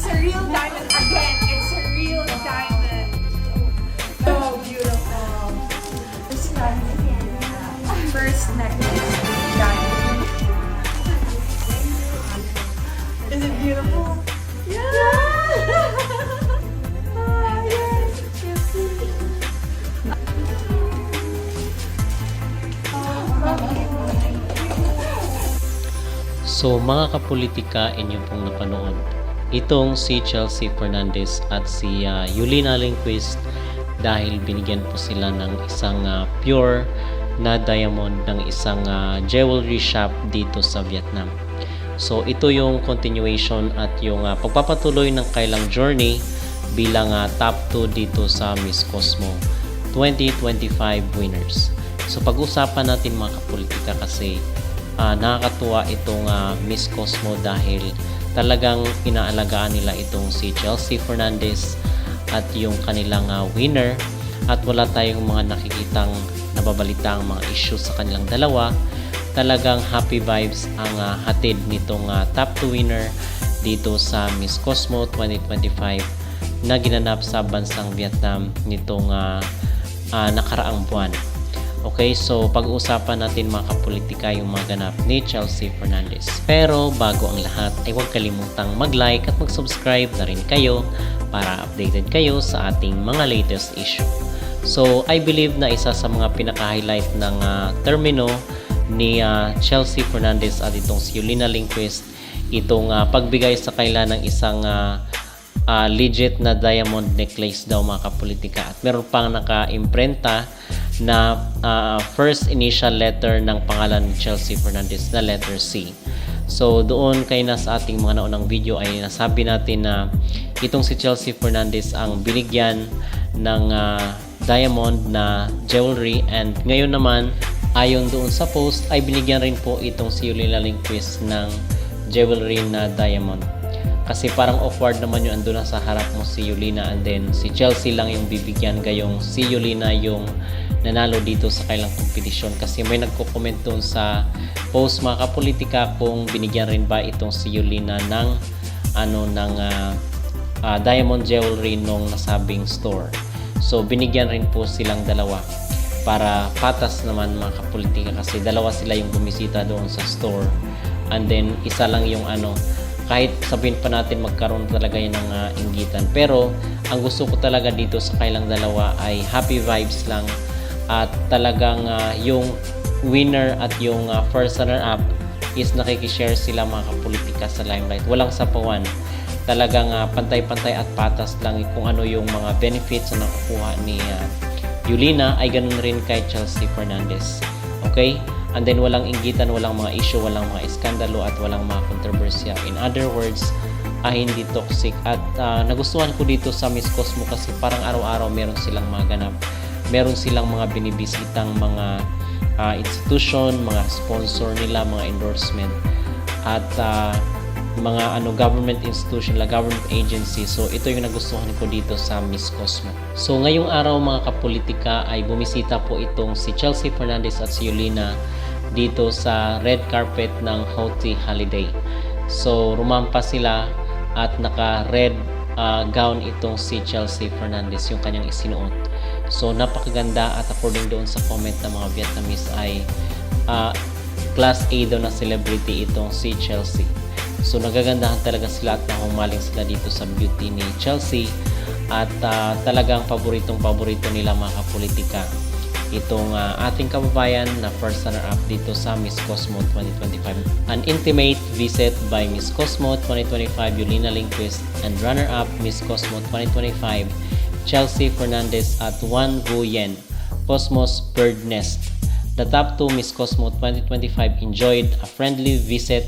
a real diamond. Again, it's a real diamond. So beautiful. First necklace, diamond. Is it beautiful? Yeah! Ah, yes. So mga kapolitika, inyo pong napanood itong si Chelsea Fernandez at si Yulina Lindquist dahil binigyan po sila ng isang pure na diamond ng isang jewelry shop dito sa Vietnam. So ito yung continuation at yung pagpapatuloy ng kailang journey bilang top 2 dito sa Miss Cosmo 2025 winners. So pag-usapan natin mga kapolitika kasi nakakatuwa itong Miss Cosmo dahil talagang inaalagaan nila itong si Chelsea Fernandez at yung kanilang winner at wala tayong mga nakikitang nababalitang mga issues sa kanilang dalawa. Talagang happy vibes ang hatid nitong top 2 winner dito sa Miss Cosmo 2025 na ginanap sa bansang Vietnam nitong nakaraang buwan. Okay, so pag-uusapan natin mga kapolitika yung mga ganap ni Chelsea Fernandez. Pero bago ang lahat ay huwag kalimutang mag-like at mag-subscribe na rin kayo para updated kayo sa ating mga latest issue. So I believe na isa sa mga pinaka-highlight ng termino ni Chelsea Fernandez at itong si Yulina Lindquist itong pagbigay sa kanila ng isang legit na diamond necklace daw mga kapolitika at meron pang naka-imprenta na first initial letter ng pangalan ni Chelsea Fernandez na letter C. So doon kay sa ating mga naunang video ay nasabi natin na itong si Chelsea Fernandez ang binigyan ng diamond na jewelry and ngayon naman ayon doon sa post ay binigyan rin po itong si Yulina Lindquist ng jewelry na diamond. Kasi parang awkward naman yung andun na sa harap mo si Yulina and then si Chelsea lang yung bibigyan gayong si Yulina yung nanalo dito sa kailang kompetisyon. Kasi may nagko-comment doon sa post mga kapolitika kung binigyan rin ba itong si Yulina ng diamond jewelry nung nasabing store. So binigyan rin po silang dalawa para patas naman mga kapolitika kasi dalawa sila yung bumisita doon sa store and then isa lang yung kahit sabihin pa natin magkaroon talaga yun ng inggitan. Pero ang gusto ko talaga dito sa kailang dalawa ay happy vibes lang at talagang yung winner at yung first runner-up is nakikishare sila mga kapolitika sa limelight. Walang sapawan. Talagang pantay-pantay at patas lang kung ano yung mga benefits na nakukuha ni Yulina ay ganun rin kay Chelsea Fernandez. Okay? And then walang inggitan, walang mga issue, walang mga iskandalo at walang mga kontrobersya. In other words, hindi toxic. At nagustuhan ko dito sa Miss Cosmo kasi parang araw-araw meron silang mga ganap. Meron silang mga binibisitang mga institution, mga sponsor nila, mga endorsement at mga government institution, government agency. So ito yung nagustuhan ko dito sa Miss Cosmo. So ngayong araw mga kapolitika ay bumisita po itong si Chelsea Fernandez at si Yulina dito sa red carpet ng Hoti Holiday. So rumampa sila at naka-red gown itong si Chelsea Fernandez, yung kanyang isinuot. So napakaganda at according doon sa comment ng mga Vietnamese ay class A daw na celebrity itong si Chelsea. So nagagandahan talaga sila at nahumaling sila dito sa beauty ni Chelsea at talagang paborito nila mga kapolitika itong ating kababayan na first runner-up dito sa Miss Cosmo 2025. An intimate visit by Miss Cosmo 2025 Yulina Lindquist and runner-up Miss Cosmo 2025 Chelsea Fernandez at Wan Nguyen, Cosmo's Bird Nest. The top 2 Miss Cosmo 2025 enjoyed a friendly visit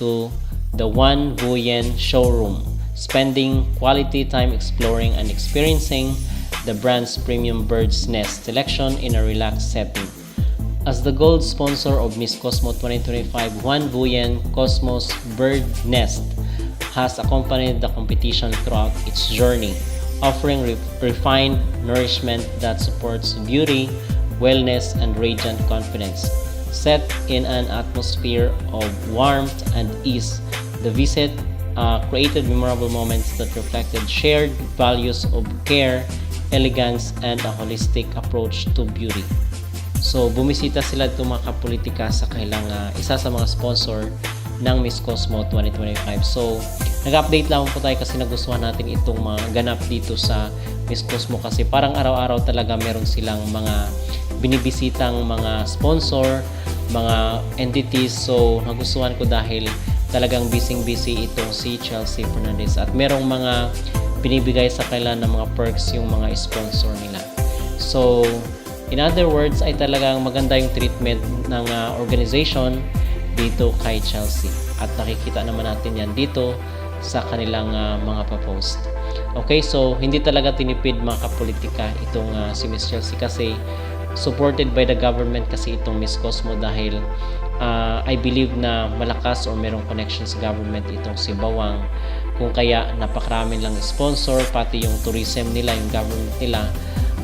to the Wan Nguyen showroom, spending quality time exploring and experiencing the brand's premium bird's nest selection in a relaxed setting. As the gold sponsor of Miss Cosmo 2025, Wan Nguyen Cosmo's Bird Nest has accompanied the competition throughout its journey, offering refined nourishment that supports beauty, wellness, and radiant confidence. Set in an atmosphere of warmth and ease, the visit created memorable moments that reflected shared values of care, elegance, and a holistic approach to beauty. So, bumisita sila itong mga kapolitika sa kailang isa sa mga sponsor ng Miss Cosmo 2025. So, nag-update lang po tayo kasi nagustuhan natin itong mga ganap dito sa Miss Cosmo kasi parang araw-araw talaga meron silang mga binibisitang mga sponsor, mga entities. So, nagustuhan ko dahil talagang busy-busy itong si Chelsea Fernandez at merong mga binibigay sa kailan ng mga perks yung mga sponsor nila. So, in other words, ay talagang maganda yung treatment ng organization dito kay Chelsea. At nakikita naman natin yan dito sa kanilang mga pa-post. Okay, so hindi talaga tinipid mga kapolitika itong si Miss Chelsea kasi supported by the government kasi itong Miss Cosmo dahil I believe na malakas or merong connection sa government itong si Bawang. Kung kaya napakarami lang sponsor, pati yung tourism nila, yung government nila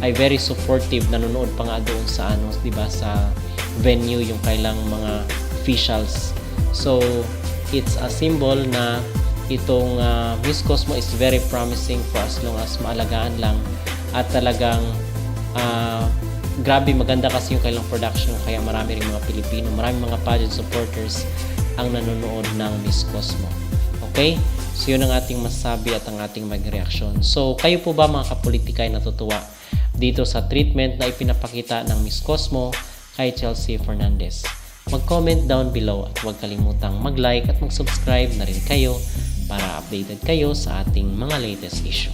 ay very supportive. Nanonood pa nga doon sa di ba, sa venue yung kailang mga officials. So, it's a symbol na itong Miss Cosmo is very promising for as long as maalagaan lang at talagang grabe maganda kasi yung kailang production kaya marami ring mga Pilipino, marami mga pageant supporters ang nanonood ng Miss Cosmo. Okay? So, yun ang ating masasabi at ang ating mag-reaction. So, kayo po ba mga kapolitika ay natutuwa dito sa treatment na ipinapakita ng Miss Cosmo kay Chelsea Fernandez? Mag-comment down below at huwag kalimutang mag-like at mag-subscribe na rin kayo para updated kayo sa ating mga latest issue.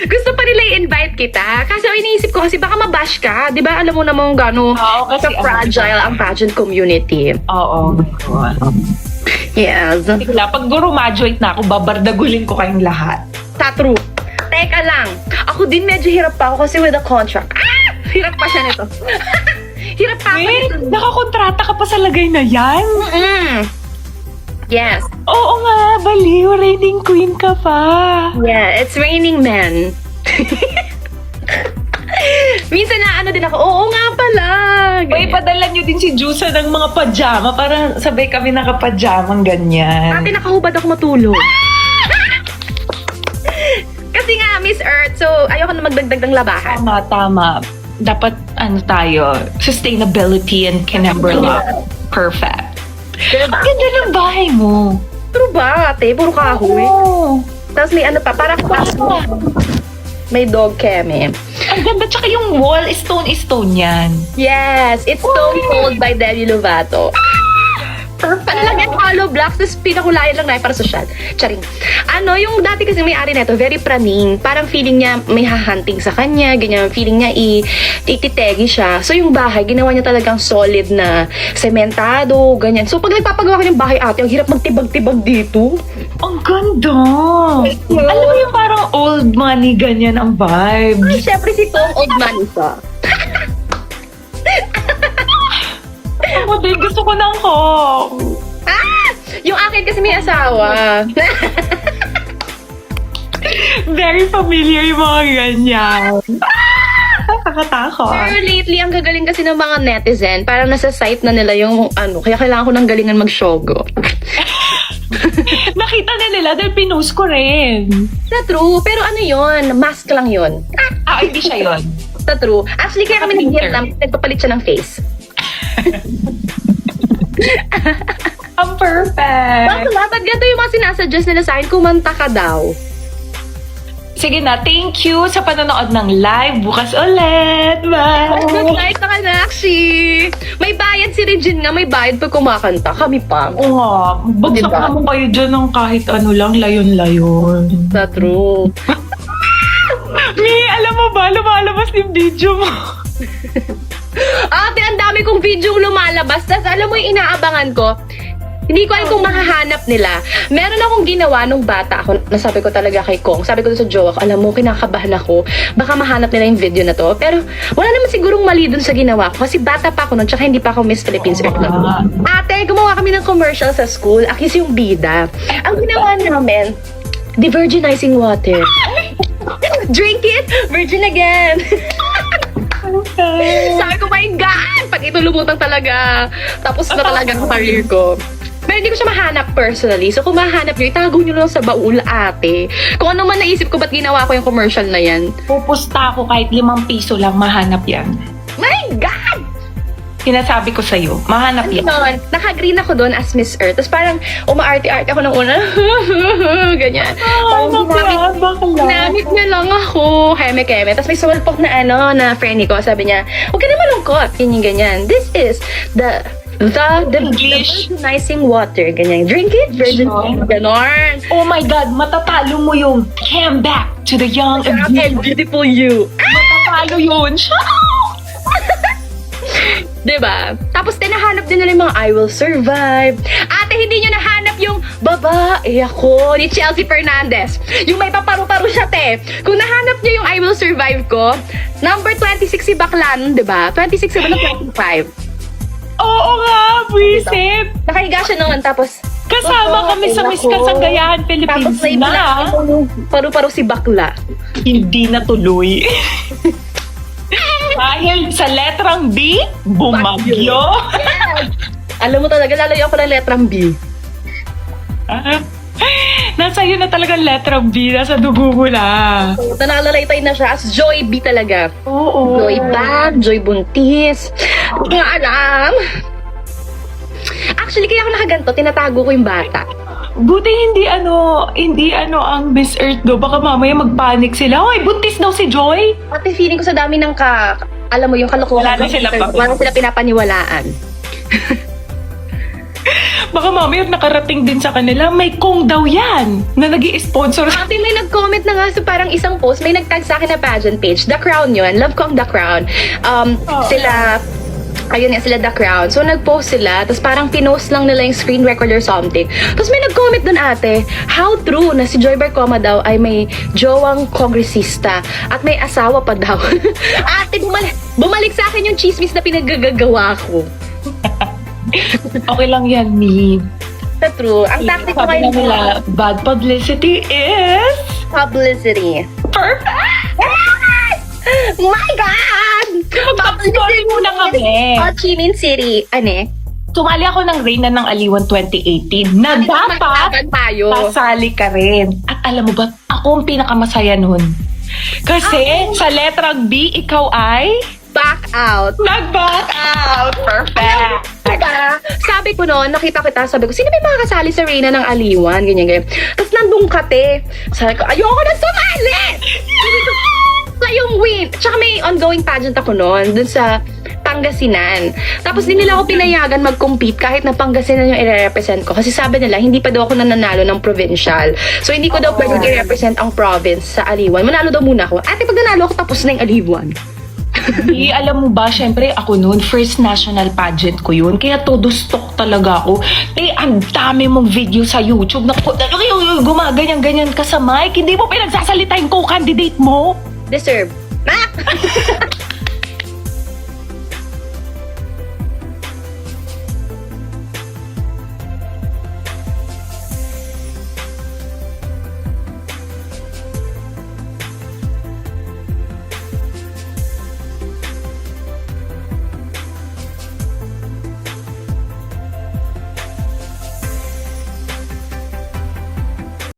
Gusto pa nila i-invite kita. Kasi iniisip ko kasi baka mabash ka. Di ba alam mo namang gano'n kasi fragile ang pageant community. Oo. Yes. Bigla, pag graduate na ako, babardagulin ko kayong lahat. True. Teka lang. Ako din medyo hirap pa ako kasi with the contract. Hirap pa siya nito. Hirap pa ako nito. Nakakontrata ka pa sa lagay na yan? Yes. Oo nga, baliw. Reigning queen ka pa. Yeah, it's raining men. Minsan na ano din ako, oo nga pala. Uy, padala nyo din si Jusa ng mga pajama para sabay kami nakapajamang ganyan. Ate, nakahubad ako matulog. Kasi nga, Miss Earth, so ayoko na magdagdag ng labahan. Tama. Dapat, tayo, sustainability and Kinemberla. Perfect. Ang ganda ng bahay mo. True ba, ate? Puro kahoy. Oo. Tapos may ano pa, parang may dog keme. Ang ganda, tsaka yung wall, stone yan. Yes, it's Stone Cold by Demi Lovato. Perfect. Ano lang yan, hollow blocks, tapos pinakulayan lang na para social. Charing. Yung dati kasi may-ari na ito, very praning. Parang feeling niya may hahunting sa kanya, ganyan. Feeling niya ititegi siya. So yung bahay, ginawa niya talagang solid na sementado, ganyan. So pag nagpapagawa ka ng bahay ate, ang hirap magtibag-tibag dito. Ang ganda. Alam mo yung parang old money, ganyan ang vibe. Ay, syempre si Tom old man isa. Ako din, gusto ko ng home. Yung akin kasi may asawa. Very familiar yung mga ganyan. Nakakatakot. Pero lately, ang gagaling kasi ng mga netizen, parang nasa site na nila yung kaya kailangan ko ng galingan mag-shogo. Nakita na nila dahil pinost ko rin. Na true, pero ano yun? Mask lang yun. Hindi siya yun. Na true. Actually, kaya kami nag-Vietnam, nagpapalit siya ng face. Ang perfect. Bakit ganito yung mga sinasuggest nila sa akin, kumanta ka daw. Sige na, thank you sa panonood ng live. Bukas ulit. Bye! Like na ka, Nakshi! May bayad si Regine nga, may bayad pag kumakanta. Kami pa. Oo nga, bagsak Diba? naman kayo dyan ng kahit ano lang, layon-layon. Na true. Mi, alam mo ba, lumalabas yung video mo. Ate, ang dami kong video lumalabas. Tapos alam mo yung inaabangan ko, hindi ko alam kung mahahanap nila. Meron akong ginawa nung bata ako. Nasabi ko talaga kay Kong. Sabi ko sa jowa ko, alam mo, kinakabahan ako. Baka mahanap nila yung video na to. Pero wala naman sigurong mali dun sa ginawa ko. Kasi bata pa ako nun, tsaka hindi pa ako Miss Philippines. Ate, gumawa kami ng commercial sa school. Akis yung bida. Ang ginawa namin, de-virginizing water. Drink it, virgin again. Sabi ko, my God! Pag ito lumutang talaga, tapos na talaga ang career ko. Pero hindi ko siya mahanap personally. So kung mahanap nyo, itago nyo lang sa baul, ate. Kung ano man naisip ko, ba't ginawa ko yung commercial na yan? Pupusta ako kahit 5 piso lang, mahanap yan. My God! Sinasabi ko sa'yo, mahanap yan. Ano, naka-green ako doon as Miss Earth. Tapos parang umaarte-arte ako ng una. Ganyan. Parang ginamit niya lang ako. Heme-keme. Tapos may sulpok na na friend ko. Sabi niya, huwag ka na malungkot. Ganyan. This is the English. virginizing water. Ganyan. Drink it, virgin. Ganon. Oh my God, matatalo mo yung came back to the young and And beautiful you. matatalo yun. Diba? Tapos tinahanap din nila yung mga I Will Survive. Ate, hindi nyo nahanap yung babae ako ni Chelsea Fernandez. Yung may paparu-paru siya, te. Kung nahanap nyo yung I Will Survive ko, number 26 si Bakla nun, diba? 26 ba na 25? Oo nga, Bwisip. Nakahiga siya noon, tapos Kasama kami sa Miss Kasagayahan tapos Philippines may na. yung paru-paru si Bakla. Hindi natuloy. Dahil sa letrang B, bumagyo. Alam mo talaga, lalayo ako ng letrang B. Nasa iyo na talaga letrang B, nasa dugo mo na. Nalalaytay na siya as Joy B talaga. Oo. Joy bag, Joy buntis. Hindi nga alam. Actually, kaya ako nakaganto, tinatago ko yung bata. Buti hindi ang Miss Earth do. Baka mamaya magpanik sila. Hoy, buntis daw si Joy. Pati feeling ko sa dami ng alam mo yung kalokohan. Wala na sila Wala sila pinapaniwalaan. Baka mamaya nakarating din sa kanila, may kong daw yan na nag-i-sponsor. Ate, may nag-comment na nga sa parang isang post, may nag-tag sa akin na pageant page. The Crown yun. Love ko ang The Crown. Sila, ayun nga, sila The Crown. So, nag-post sila, tapos parang pinost lang nila yung screen record or something. Tapos may nag-comment dun, ate, how true na si Joy Barcoma daw ay may jowang kongresista at may asawa pa daw. Ate, bumalik sa akin yung chismis na pinaggagawa ko. Okay lang yan, Mi. The true. Ang tactic ko Sabi na ngayon nila, bad publicity is publicity. perfect! My God! Mag-story muna kami. Ho Chi Minh City. Ane? Sumali ako ng Reyna ng Aliwan 2018 na dapat Maglaban tayo. pasali ka rin. At alam mo ba, ako ang pinakamasaya nun. Kasi sa letrang B, ikaw ay Back out. nag-back out. Perfect. Diba? Sabi ko noon, nakita kita, sabi ko, sino may makakasali sa Reyna ng Aliwan? Ganyan. Tapos nandun ka, te. Sabi ko, ayoko na sumali! Sa yung win. Tsaka may ongoing pageant ako noon, dun sa Pangasinan. Tapos din nila ako pinayagan mag-compete kahit na Pangasinan yung i-represent ko. Kasi sabi nila, hindi pa daw ako nananalo ng provincial. So, hindi ko daw pwede i-represent ang province sa Aliwan. Manalo daw muna ako. Ate, pag nanalo ako, tapos na yung Aliwan. Di, alam mo ba, syempre ako noon, first national pageant ko yun. Kaya todo stock talaga ako. Ang dami mong video sa YouTube na gumaganyan-ganyan ka sa mic. Hindi mo pinagsasalita yung co-candidate mo. Deserve.